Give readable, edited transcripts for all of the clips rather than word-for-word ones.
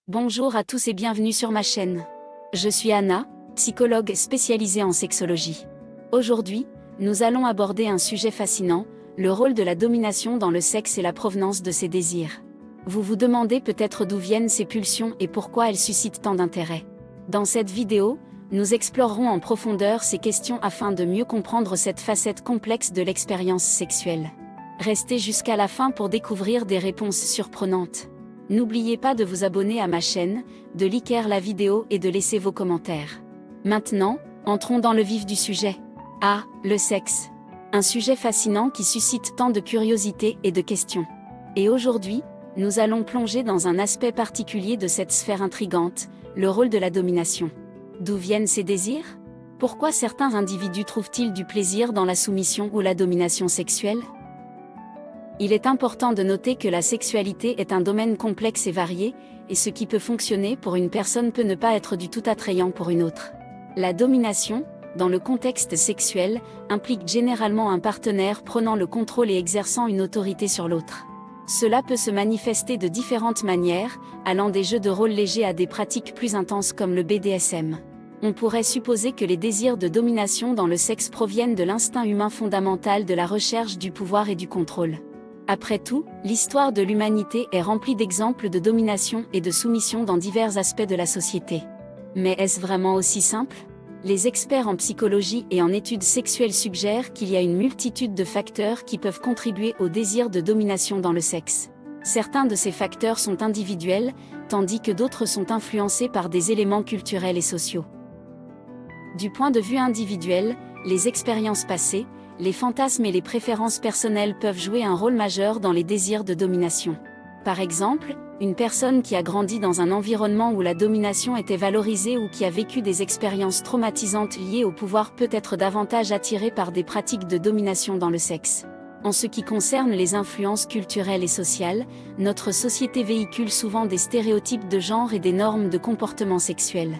Bonjour à tous et bienvenue sur ma chaîne. Je suis Anna, psychologue spécialisée en sexologie. Aujourd'hui, nous allons aborder un sujet fascinant, le rôle de la domination dans le sexe et la provenance de ses désirs. Vous vous demandez peut-être d'où viennent ces pulsions et pourquoi elles suscitent tant d'intérêt. Dans cette vidéo, nous explorerons en profondeur ces questions afin de mieux comprendre cette facette complexe de l'expérience sexuelle. Restez jusqu'à la fin pour découvrir des réponses surprenantes. N'oubliez pas de vous abonner à ma chaîne, de liker la vidéo et de laisser vos commentaires. Maintenant, entrons dans le vif du sujet. Ah, le sexe. Un sujet fascinant qui suscite tant de curiosité et de questions. Et aujourd'hui, nous allons plonger dans un aspect particulier de cette sphère intrigante, le rôle de la domination. D'où viennent ces désirs? Pourquoi certains individus trouvent-ils du plaisir dans la soumission ou la domination sexuelle? Il est important de noter que la sexualité est un domaine complexe et varié, et ce qui peut fonctionner pour une personne peut ne pas être du tout attrayant pour une autre. La domination, dans le contexte sexuel, implique généralement un partenaire prenant le contrôle et exerçant une autorité sur l'autre. Cela peut se manifester de différentes manières, allant des jeux de rôle légers à des pratiques plus intenses comme le BDSM. On pourrait supposer que les désirs de domination dans le sexe proviennent de l'instinct humain fondamental de la recherche du pouvoir et du contrôle. Après tout, l'histoire de l'humanité est remplie d'exemples de domination et de soumission dans divers aspects de la société. Mais est-ce vraiment aussi simple? Les experts en psychologie et en études sexuelles suggèrent qu'il y a une multitude de facteurs qui peuvent contribuer au désir de domination dans le sexe. Certains de ces facteurs sont individuels, tandis que d'autres sont influencés par des éléments culturels et sociaux. Du point de vue individuel, les expériences passées, les fantasmes et les préférences personnelles peuvent jouer un rôle majeur dans les désirs de domination. Par exemple, une personne qui a grandi dans un environnement où la domination était valorisée ou qui a vécu des expériences traumatisantes liées au pouvoir peut être davantage attirée par des pratiques de domination dans le sexe. En ce qui concerne les influences culturelles et sociales, notre société véhicule souvent des stéréotypes de genre et des normes de comportement sexuel.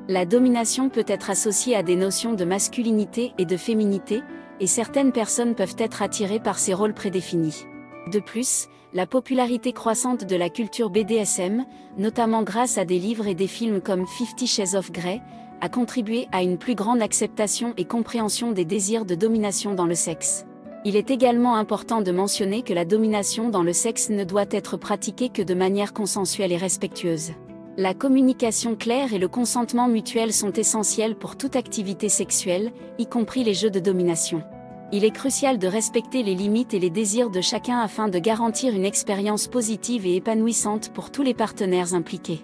La domination peut être associée à des notions de masculinité et de féminité, et certaines personnes peuvent être attirées par ces rôles prédéfinis. De plus, la popularité croissante de la culture BDSM, notamment grâce à des livres et des films comme 50 Shades of Grey, a contribué à une plus grande acceptation et compréhension des désirs de domination dans le sexe. Il est également important de mentionner que la domination dans le sexe ne doit être pratiquée que de manière consensuelle et respectueuse. La communication claire et le consentement mutuel sont essentiels pour toute activité sexuelle, y compris les jeux de domination. Il est crucial de respecter les limites et les désirs de chacun afin de garantir une expérience positive et épanouissante pour tous les partenaires impliqués.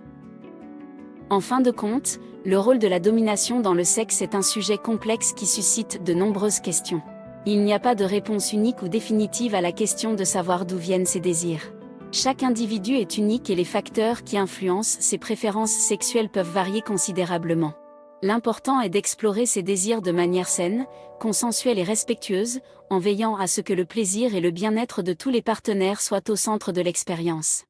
En fin de compte, le rôle de la domination dans le sexe est un sujet complexe qui suscite de nombreuses questions. Il n'y a pas de réponse unique ou définitive à la question de savoir d'où viennent ces désirs. Chaque individu est unique et les facteurs qui influencent ses préférences sexuelles peuvent varier considérablement. L'important est d'explorer ces désirs de manière saine, consensuelle et respectueuse, en veillant à ce que le plaisir et le bien-être de tous les partenaires soient au centre de l'expérience.